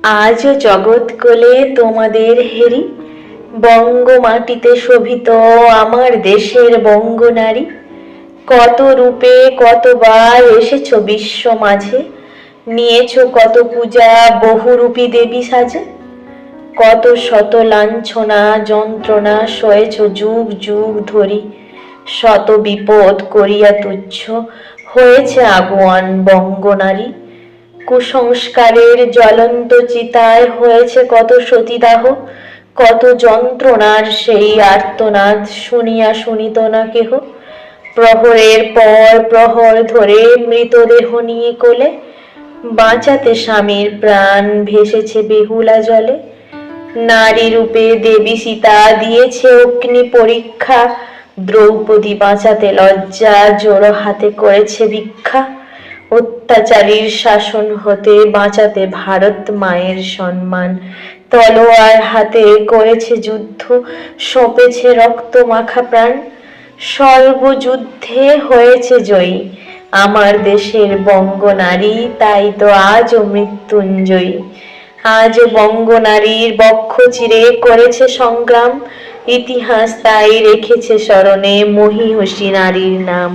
আজও জগৎ কোলে তোমাদের হেরি, বঙ্গ মাটিতে শোভিত আমার দেশের বঙ্গনারী। কত রূপে কতবার এসেছ বিশ্ব মাঝে, নিয়েছ কত পূজা বহুরূপী দেবী সাজে। কত শত লাঞ্ছনা যন্ত্রণা সয়েছ যুগ যুগ ধরি, শত বিপদ করিয়া তুচ্ছ হয়েছে আগুয়ান বঙ্গনারী। কুসংস্কারের জ্বলন্ত চিতায় হয়েছে কত সতীদাহ, কত যন্ত্রণার সেই আর্তনাদ শুনিয়া শুনিত না কেহ। প্রহরের পর প্রহর ধরে মৃতদেহ নিয়ে কোলে, বাঁচাতে স্বামীর প্রাণ ভেসেছে বেহুলা জলে। নারী রূপে দেবী সীতা দিয়েছে অগ্নি পরীক্ষা, দ্রৌপদী বাঁচাতে লজ্জা জোড়ো হাতে করেছে ভিক্ষা। অত্যাচারীর শাসন হতে বাঁচাতে ভারত মায়ের সম্মান, তলোয়ার হাতে করেছে যুদ্ধ, সঁপেছে রক্ত মাখা প্রাণ। সর্বযুদ্ধে হয়েছে জয়ী আমার দেশের বঙ্গনারী, তাই তো আজও মৃত্যুঞ্জয়ী। আজও বঙ্গনারীর বক্ষ চিরে করেছে সংগ্রাম, ইতিহাস তাই রেখেছে স্মরণে মহীয়সী নারীর নাম।